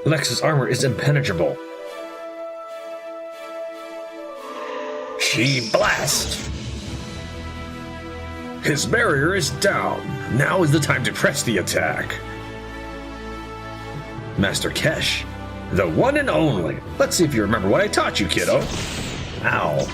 Lex's armor is impenetrable. She blast! His barrier is down. Now is the time to press the attack. Master Kesh, the one and only. Let's see if you remember what I taught you, kiddo. Ow.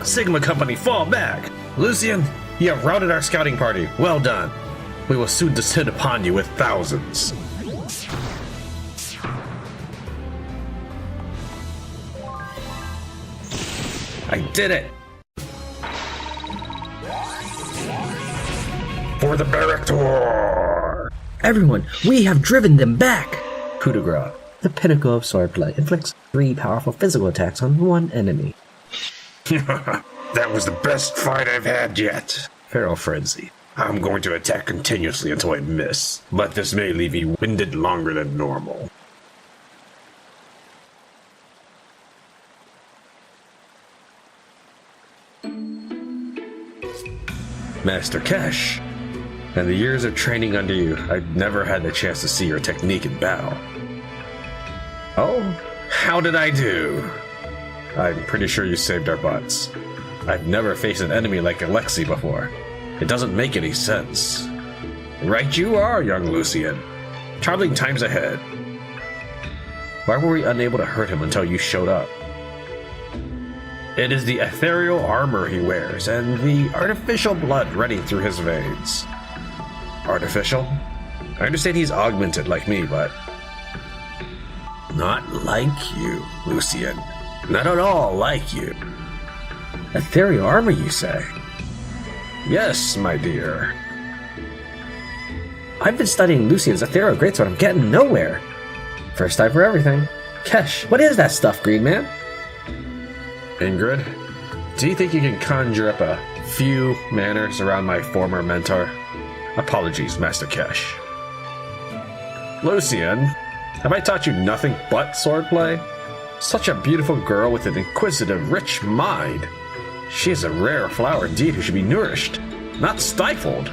Sigma Company, fall back! Lucian, you have routed our scouting party. Well done. We will soon descend upon you with thousands. I did it! For the Barrack-tor! Everyone, we have driven them back! Coup de grace. The pinnacle of swordplay inflicts 3 powerful physical attacks on 1 enemy. That was the best fight I've had yet. Feral Frenzy. I'm going to attack continuously until I miss, but this may leave you winded longer than normal. Master Kesh, in the years of training under you, I've never had the chance to see your technique in battle. Oh, how did I do? I'm pretty sure you saved our butts. I've never faced an enemy like Alexei before. It doesn't make any sense. Right you are, young Lucian. Traveling times ahead. Why were we unable to hurt him until you showed up? It is the ethereal armor he wears, and the artificial blood running through his veins. Artificial? I understand he's augmented like me, but... Not like you, Lucian. Not at all like you. Ethereal armor, you say? Yes, my dear. I've been studying Lucian's ethereal greatsword. I'm getting nowhere. First time for everything. Kesh, what is that stuff, Green Man? Ingrid, do you think you can conjure up a few manners around my former mentor? Apologies, Master Kesh. Lucian, have I taught you nothing but swordplay? Such a beautiful girl with an inquisitive, rich mind. She is a rare flower indeed who should be nourished, not stifled.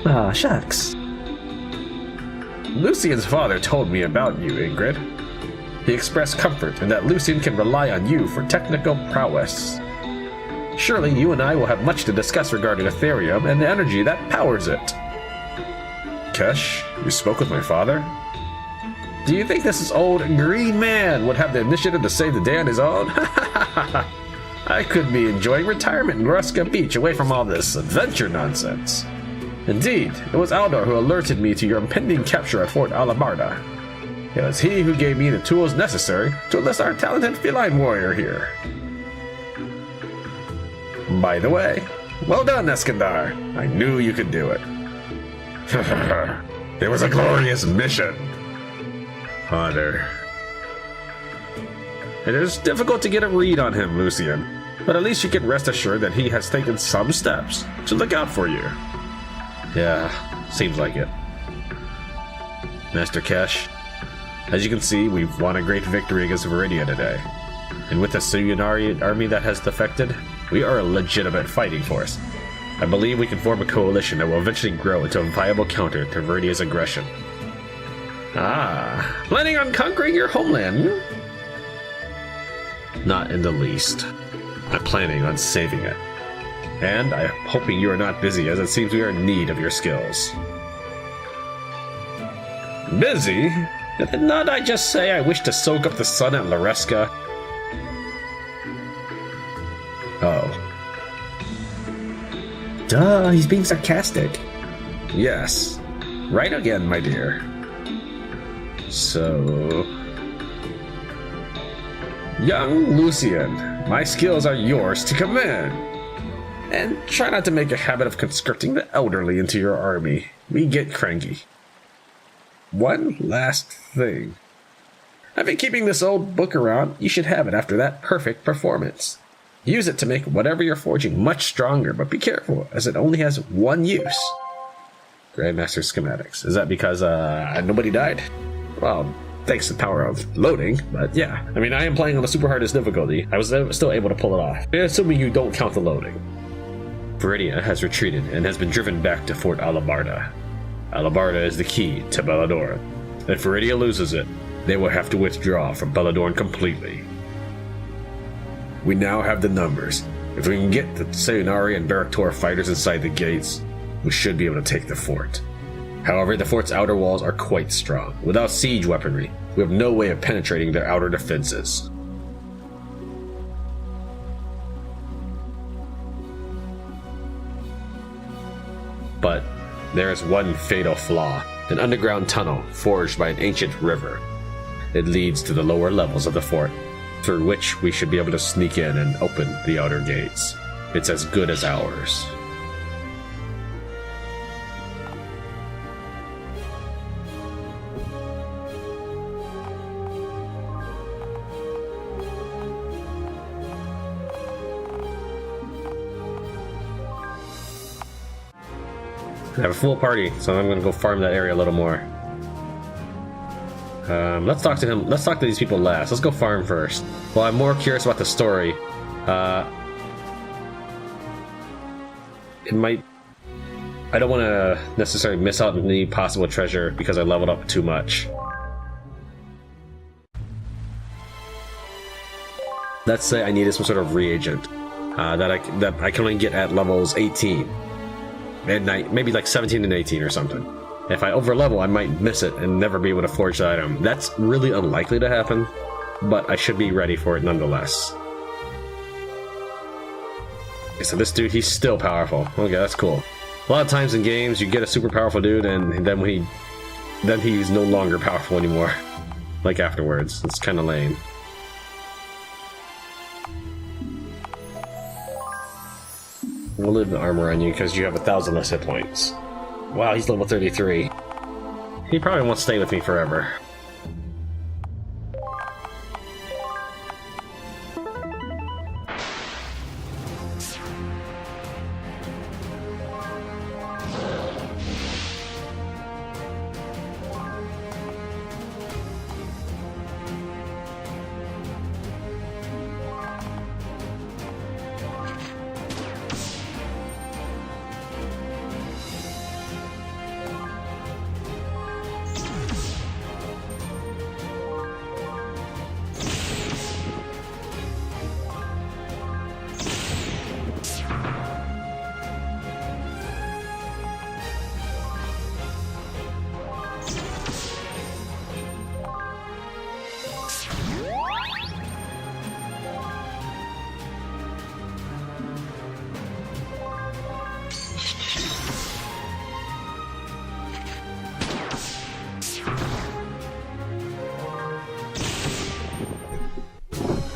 Ah, shucks. Lucian's father told me about you, Ingrid. He expressed comfort in that Lucian can rely on you for technical prowess. Surely you and I will have much to discuss regarding Aetherium and the energy that powers it. Kesh, you spoke with my father? Do you think this old green man would have the initiative to save the day on his own? I could be enjoying retirement in Ruska Beach away from all this adventure nonsense. Indeed, it was Aldor who alerted me to your impending capture at Fort Alabarda. It was he who gave me the tools necessary to enlist our talented feline warrior here. By the way, well done, Eskandar. I knew you could do it. It was a glorious mission. Hunter. It is difficult to get a read on him, Lucian, but at least you can rest assured that he has taken some steps to look out for you. Yeah, seems like it. Master Kesh, as you can see, we've won a great victory against Veridia today. And with the Sunari army that has defected, we are a legitimate fighting force. I believe we can form a coalition that will eventually grow into a viable counter to Veridia's aggression. Ah, planning on conquering your homeland? Not in the least. I'm planning on saving it. And I'm hoping you are not busy, as it seems we are in need of your skills. Busy? Did not I just say I wish to soak up the sun at Lareska? Oh. Duh, he's being sarcastic. Yes. Right again, my dear. So... Young Lucian, my skills are yours to command. And try not to make a habit of conscripting the elderly into your army. We get cranky. One last thing. I've been keeping this old book around. You should have it after that perfect performance. Use it to make whatever you're forging much stronger, but be careful, as it only has one use. Grandmaster schematics. Is that because nobody died? Well, thanks to the power of loading, but yeah. I mean, I am playing on the super hardest difficulty. I was still able to pull it off. Assuming you don't count the loading. Veridia has retreated and has been driven back to Fort Alabarda. Alabarda is the key to Belladorn. If Veridia loses it, they will have to withdraw from Belladorn completely. We now have the numbers. If we can get the Sayonari and Baraktor fighters inside the gates, we should be able to take the fort. However, the fort's outer walls are quite strong. Without siege weaponry, we have no way of penetrating their outer defenses. But there is one fatal flaw, an underground tunnel forged by an ancient river. It leads to the lower levels of the fort, through which we should be able to sneak in and open the outer gates. It's as good as ours. I have a full party, so I'm gonna go farm that area a little more. Let's talk to him. Let's talk to these people last. Let's go farm first. Well, I'm more curious about the story. It might... I don't want to necessarily miss out on any possible treasure because I leveled up too much. Let's say I needed some sort of reagent that I can only get at levels 18. Midnight, maybe like 17 and 18 or something. If I overlevel, I might miss it and never be able to forge the item. That's really unlikely to happen, but I should be ready for it nonetheless. Okay, so this dude, he's still powerful. Okay, that's cool. A lot of times in games, you get a super powerful dude, and then he's no longer powerful anymore. Like afterwards. It's kind of lame. We'll leave the armor on you because you have 1,000 less hit points. Wow, he's level 33. He probably won't stay with me forever.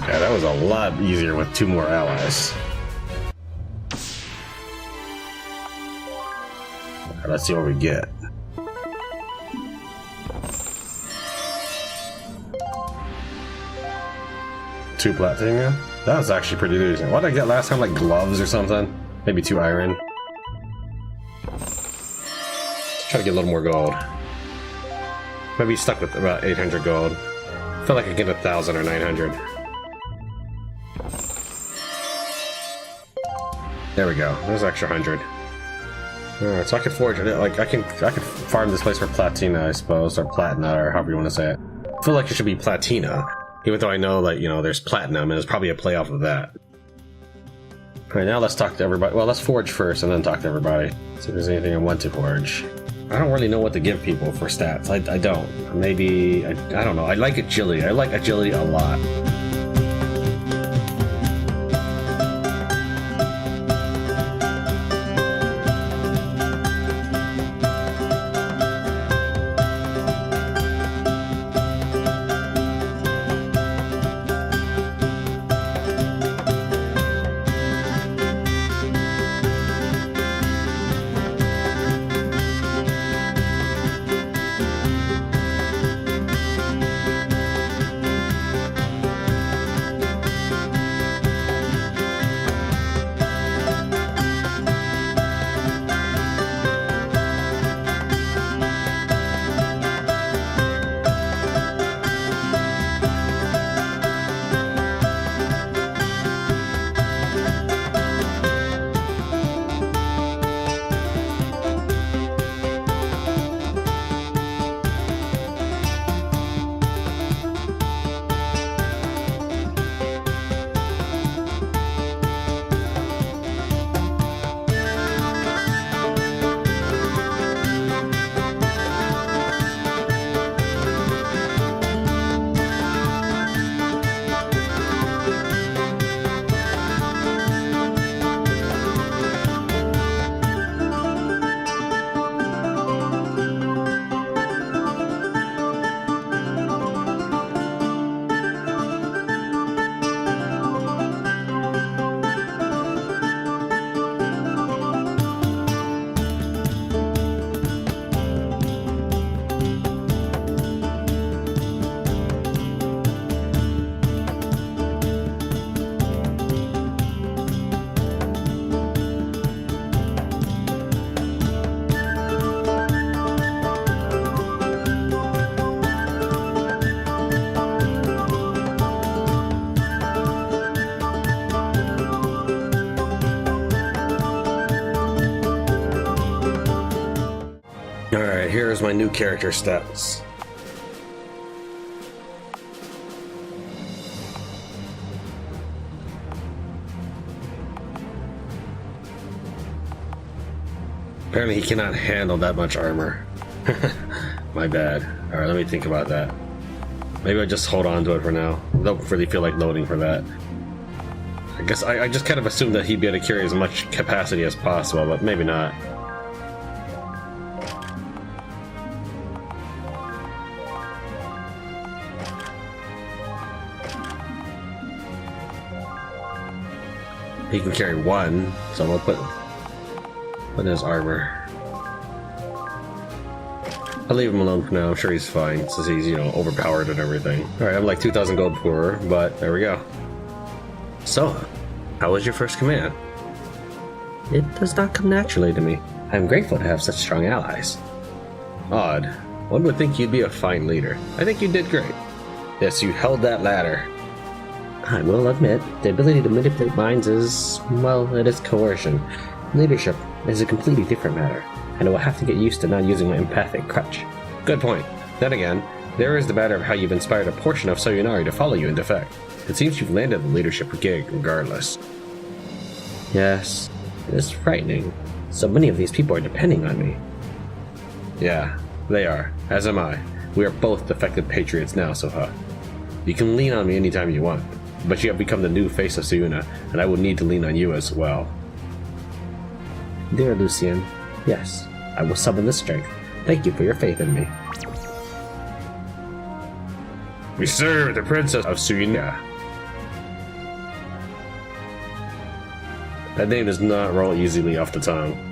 Yeah, that was a lot easier with 2 more allies. Right, let's see what we get. Two platinum? That was actually pretty decent. What did I get last time? Like gloves or something? Maybe 2 iron. Let's try to get a little more gold. Maybe stuck with about 800 gold. I feel like I get 1,000 or 900. There we go. There's an extra 100. Alright, so I can forge it. Like I can farm this place for platina, I suppose, or platina, or however you want to say it. I feel like it should be platina, even though I know that, you know, there's platinum, and it's probably a play off of that. Alright, now let's talk to everybody. Well, let's forge first, and then talk to everybody. See if there's anything I want to forge. I don't really know what to give people for stats. I don't. Maybe I don't know. I like agility. I like agility a lot. Alright, here's my new character stats. Apparently he cannot handle that much armor. My bad. Alright, let me think about that. Maybe I just hold on to it for now. I don't really feel like loading for that. I guess I just kind of assumed that he'd be able to carry as much capacity as possible, but maybe not. He can carry 1, so I'm gonna put in his armor. I'll leave him alone for now. I'm sure he's fine since he's, you know, overpowered and everything. Alright, I'm like 2,000 gold poorer, but there we go. So, how was your first command? It does not come naturally to me. I'm grateful to have such strong allies. Odd. One would think you'd be a fine leader. I think you did great. Yes, you held that ladder. I will admit, the ability to manipulate minds is, well, it is coercion. Leadership is a completely different matter, and I will have to get used to not using my empathic crutch. Good point. Then again, there is the matter of how you've inspired a portion of Sayonari to follow you in defect. It seems you've landed the leadership gig regardless. Yes, it is frightening. So many of these people are depending on me. Yeah, they are. As am I. We are both defected patriots now, Soha. You can lean on me anytime you want. But you have become the new face of Sayuna, and I will need to lean on you as well. Dear Lucian, yes, I will summon the strength. Thank you for your faith in me. We serve the Princess of Sayuna. That name does not roll easily off the tongue.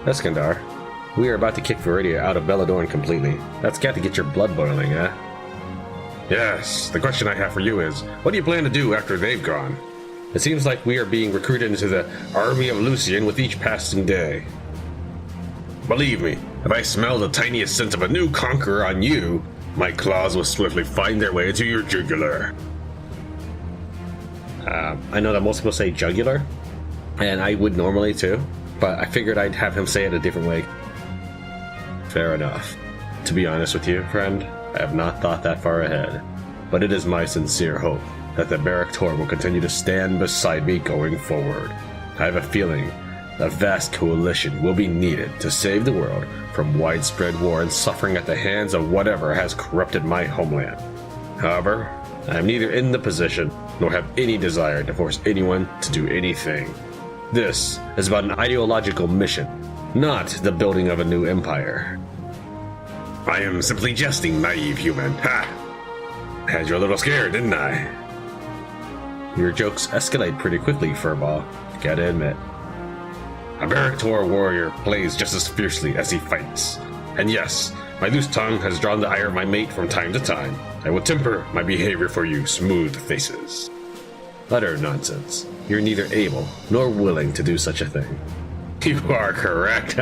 Eskandar, we are about to kick Veridia out of Belladorn completely. That's got to get your blood boiling, eh? Yes, the question I have for you is, what do you plan to do after they've gone? It seems like we are being recruited into the army of Lucian with each passing day. Believe me, if I smell the tiniest scent of a new conqueror on you, my claws will swiftly find their way into your jugular. I know that most people say jugular, and I would normally too, but I figured I'd have him say it a different way. Fair enough. To be honest with you, friend, I have not thought that far ahead, but it is my sincere hope that the Barrack Tor will continue to stand beside me going forward. I have a feeling a vast coalition will be needed to save the world from widespread war and suffering at the hands of whatever has corrupted my homeland. However, I am neither in the position nor have any desire to force anyone to do anything. This is about an ideological mission, not the building of a new empire. I am simply jesting, naive human. Ha! Had you a little scared, didn't I? Your jokes escalate pretty quickly, Furball. Gotta admit. A Barrack Tor warrior plays just as fiercely as he fights. And yes, my loose tongue has drawn the ire of my mate from time to time. I will temper my behavior for you smooth faces. Utter nonsense. You're neither able nor willing to do such a thing. You are correct.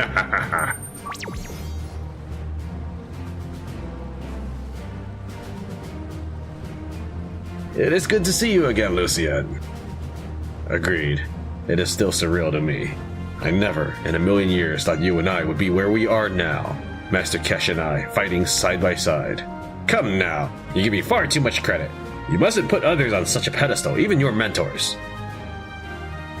It is good to see you again, Lucian. Agreed. It is still surreal to me. I never in a million years thought you and I would be where we are now. Master Kesh and I fighting side by side. Come now, you give me far too much credit. You mustn't put others on such a pedestal, even your mentors.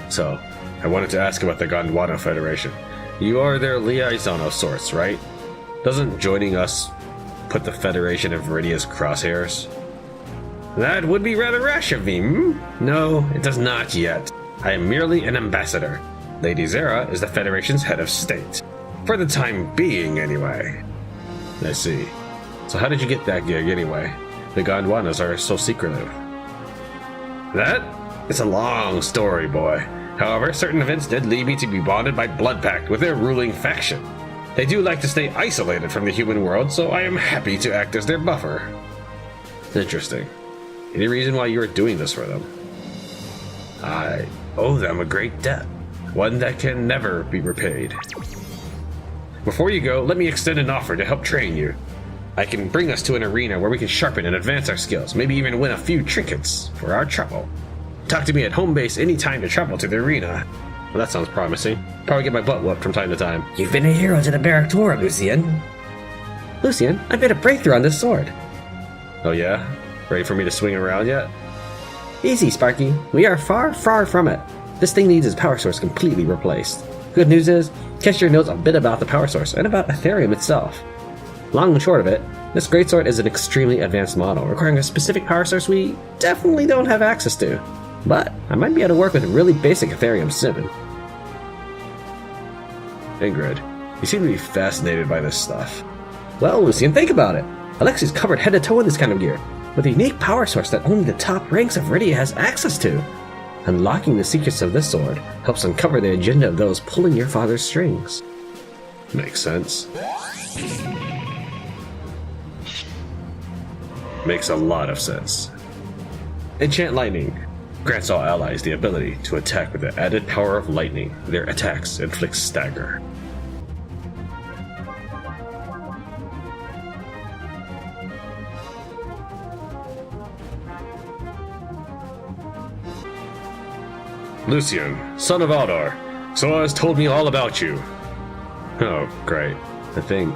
So, I wanted to ask about the Gondwana Federation. You are their liaison of sorts, right? Doesn't joining us put the Federation in Veridia's crosshairs? That would be rather rash of me, No, it does not yet. I am merely an ambassador. Lady Zera is the Federation's head of state. For the time being, anyway. I see. So how did you get that gig, anyway? The Gondwanas are so secretive. That? It's a long story, boy. However, certain events did lead me to be bonded by blood pact with their ruling faction. They do like to stay isolated from the human world, so I am happy to act as their buffer. Interesting. Any reason why you are doing this for them? I owe them a great debt, one that can never be repaid. Before you go, let me extend an offer to help train you. I can bring us to an arena where we can sharpen and advance our skills, maybe even win a few trinkets for our trouble. Talk to me at home base anytime to travel to the arena. Well, that sounds promising. Probably get my butt whooped from time to time. You've been a hero to the Barrack Tor, Lucian. Lucian, I've made a breakthrough on this sword. Oh yeah? Ready for me to swing around yet? Easy, Sparky. We are far, far from it. This thing needs its power source completely replaced. Good news is, Kesher knows a bit about the power source and about Aetherium itself. Long and short of it, this greatsword is an extremely advanced model, requiring a specific power source we definitely don't have access to. But I might be able to work with really basic Aetherium soon. Ingrid, you seem to be fascinated by this stuff. Well, Lucian, think about it. Alexi's covered head to toe in this kind of gear, with a unique power source that only the top ranks of Veridia has access to. Unlocking the secrets of this sword helps uncover the agenda of those pulling your father's strings. Makes sense. Makes a lot of sense. Enchant Lightning grants all allies the ability to attack with the added power of lightning. Their attacks inflict stagger. Lucian, son of Aldar, Soa has told me all about you. Oh, great. I think.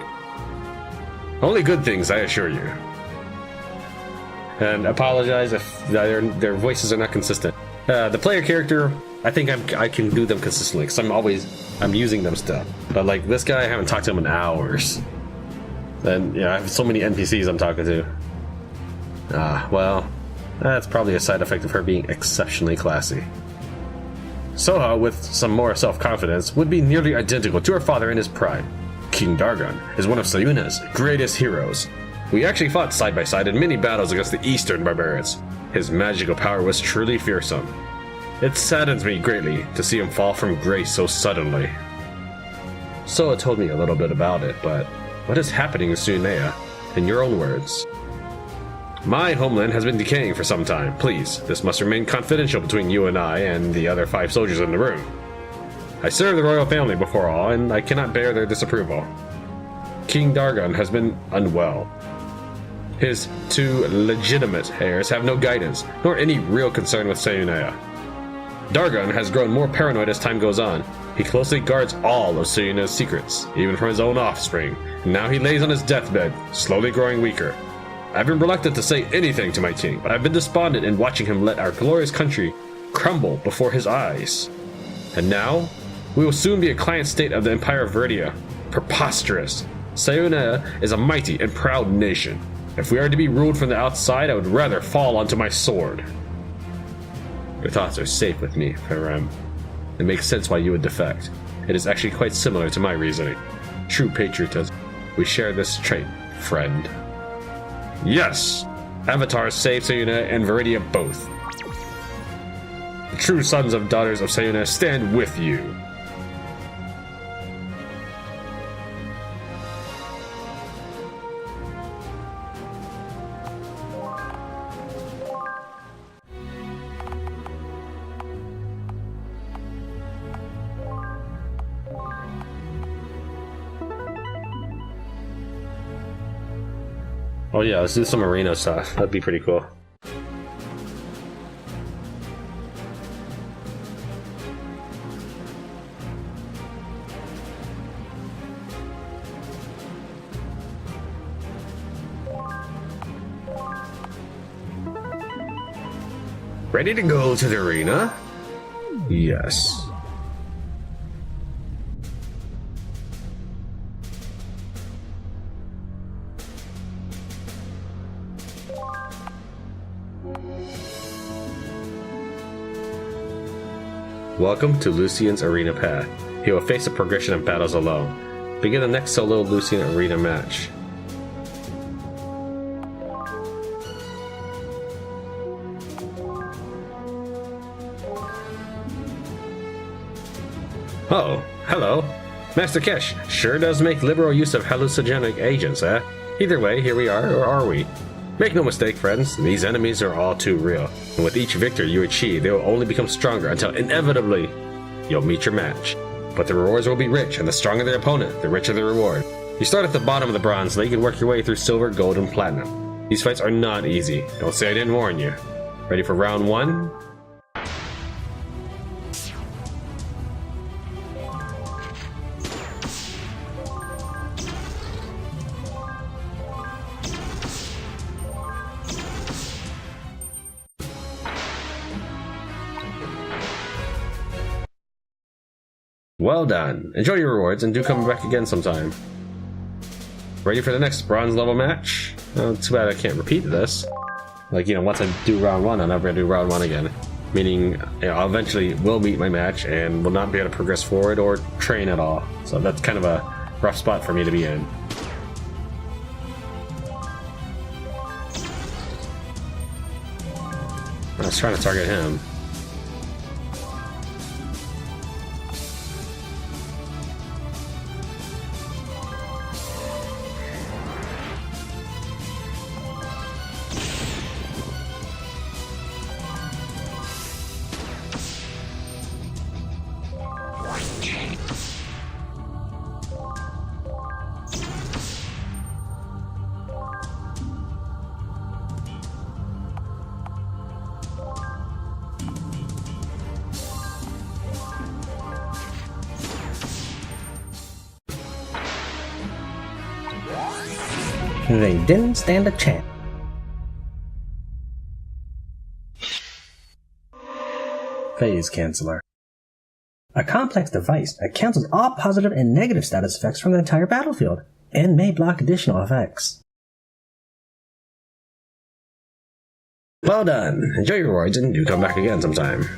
Only good things, I assure you. And apologize if their voices are not consistent. The player character, I think I can do them consistently, because I'm using them still. But like this guy, I haven't talked to him in hours. And yeah, I have so many NPCs I'm talking to. Well, that's probably a side effect of her being exceptionally classy. Soha, with some more self-confidence, would be nearly identical to her father in his pride. King Dargon is one of Sayuna's greatest heroes. We actually fought side by side in many battles against the Eastern barbarians. His magical power was truly fearsome. It saddens me greatly to see him fall from grace so suddenly. Soa told me a little bit about it, but what is happening in Suinea? In your own words. My homeland has been decaying for some time. Please, this must remain confidential between you and I and the other 5 soldiers in the room. I serve the royal family before all, and I cannot bear their disapproval. King Dargon has been unwell. His 2 legitimate heirs have no guidance, nor any real concern with Suinea. Dargon has grown more paranoid as time goes on. He closely guards all of Suinea's secrets, even from his own offspring, and now he lays on his deathbed, slowly growing weaker. I've been reluctant to say anything to my king, but I've been despondent in watching him let our glorious country crumble before his eyes. And now, we will soon be a client state of the Empire of Veridia. Preposterous! Suinea is a mighty and proud nation. If we are to be ruled from the outside, I would rather fall onto my sword. Your thoughts are safe with me, Ferem. It makes sense why you would defect. It is actually quite similar to my reasoning. True patriotism. We share this trait, friend. Yes! Avatars save Suinea and Veridia both. The true sons and daughters of Suinea stand with you. Oh yeah, let's do some arena stuff. That'd be pretty cool. Ready to go to the arena? Yes. Welcome to Lucian's Arena Path. He will face a progression of battles alone. Begin the next solo Lucian Arena match. Oh, hello. Master Kesh sure does make liberal use of hallucinogenic agents, eh? Either way, here we are, or are we? Make no mistake, friends, these enemies are all too real, and with each victory you achieve, they will only become stronger until inevitably you'll meet your match. But the rewards will be rich, and the stronger the opponent, the richer the reward. You start at the bottom of the Bronze League and work your way through Silver, Gold, and Platinum. These fights are not easy. Don't say I didn't warn you. Ready for round 1? Well done. Enjoy your rewards and do come back again sometime. Ready for the next bronze level match? Oh, too bad I can't repeat this. Like, once I do round 1, I'm never gonna do round 1 again. Meaning, I eventually will meet my match and will not be able to progress forward or train at all. So that's kind of a rough spot for me to be in. I was trying to target him. They didn't stand a chance. Phase Canceller. A complex device that cancels all positive and negative status effects from the entire battlefield, and may block additional effects. Well done. Enjoy your rewards and do come back again sometime.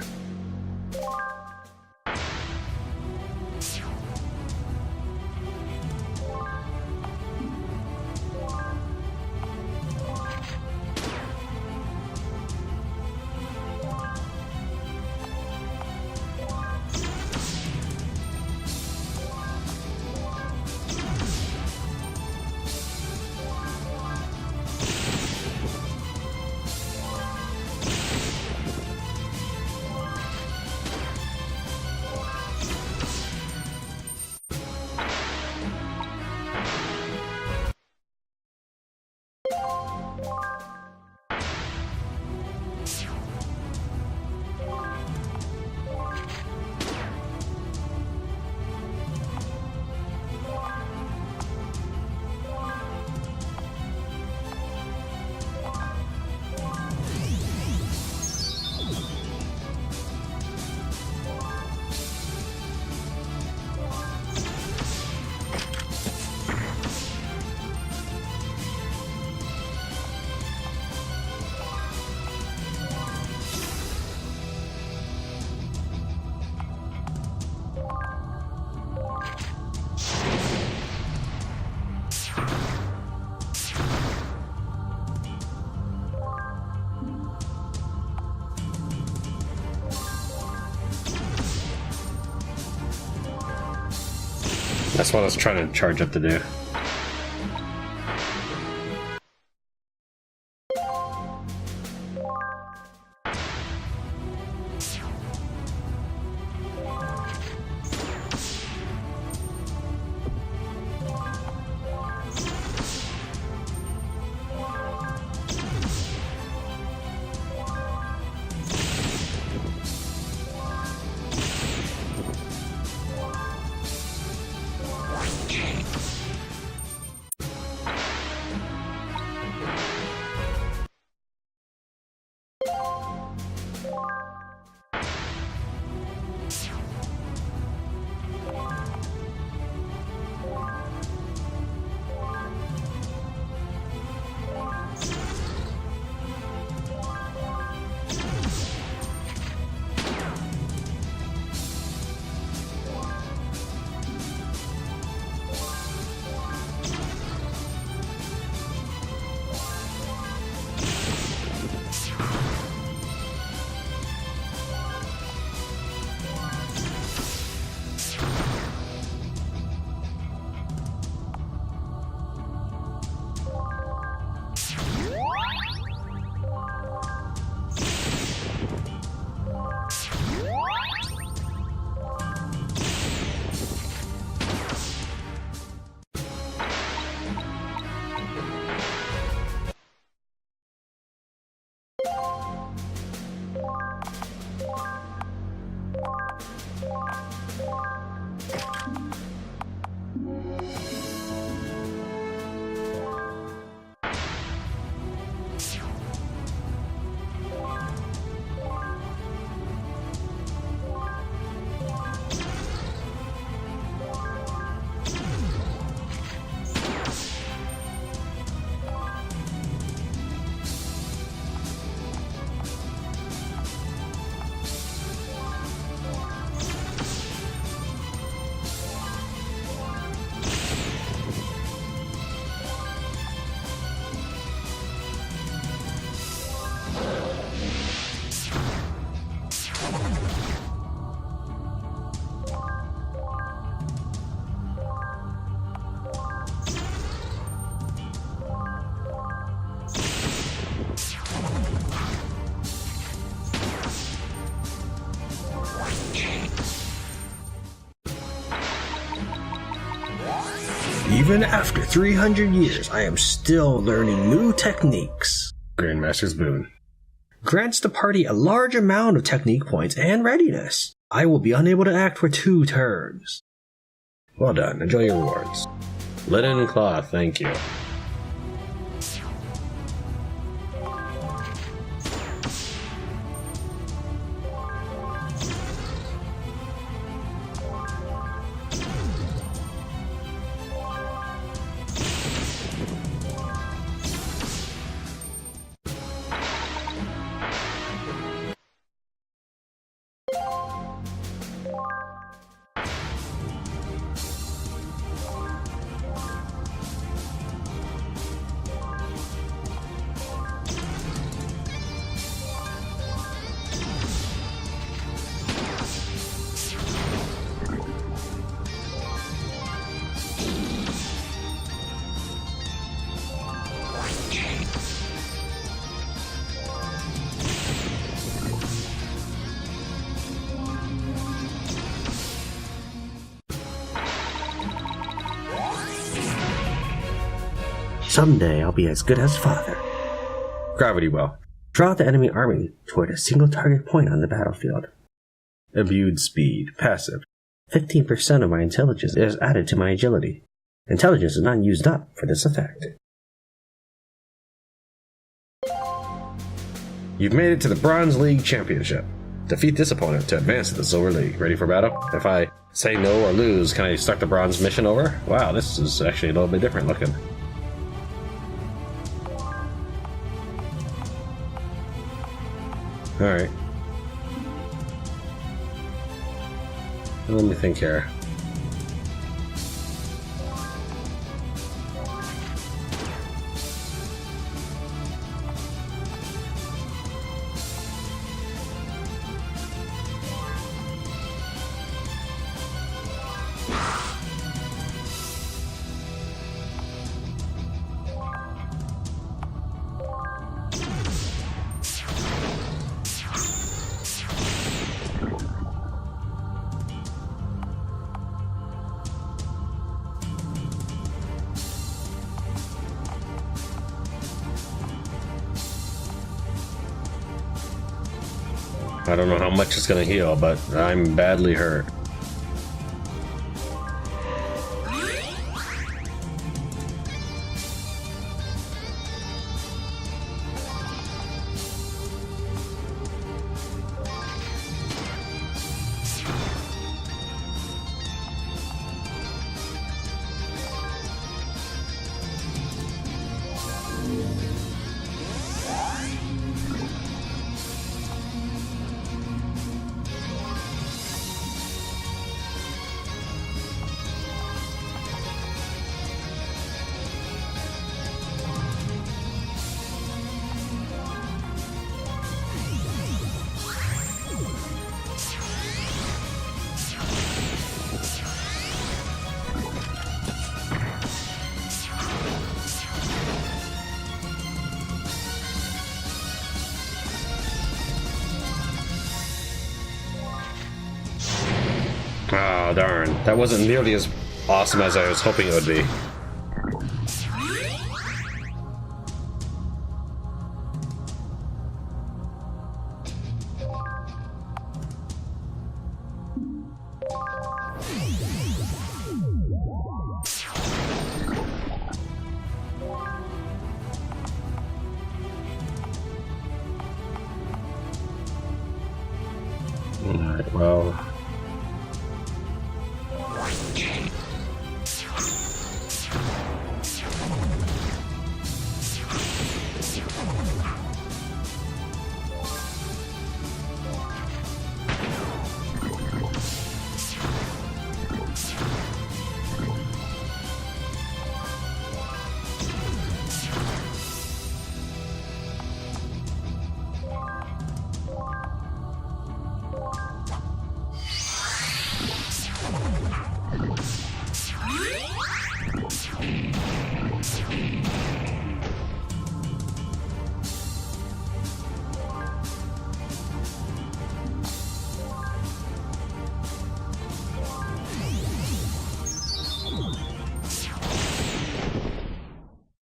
That's what I was trying to charge up to do. Even after 300 years, I am still learning new techniques. Grandmaster's Boon. Grants the party a large amount of technique points and readiness. I will be unable to act for 2 turns. Well done. Enjoy your rewards. Linen cloth, thank you. Someday I'll be as good as father. Gravity Well. Draw the enemy army toward a single target point on the battlefield. Imbued Speed. Passive. 15% of my intelligence is added to my agility. Intelligence is not used up for this effect. You've made it to the Bronze League Championship. Defeat this opponent to advance to the Silver League. Ready for battle? If I say no or lose, can I start the Bronze mission over? Wow, this is actually a little bit different looking. Alright. Let me think here. I don't know how much it's gonna heal, but I'm badly hurt. Oh, darn. That wasn't nearly as awesome as I was hoping it would be. Alright, well...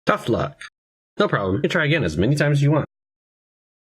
Tough luck. No problem. You can try again as many times as you want.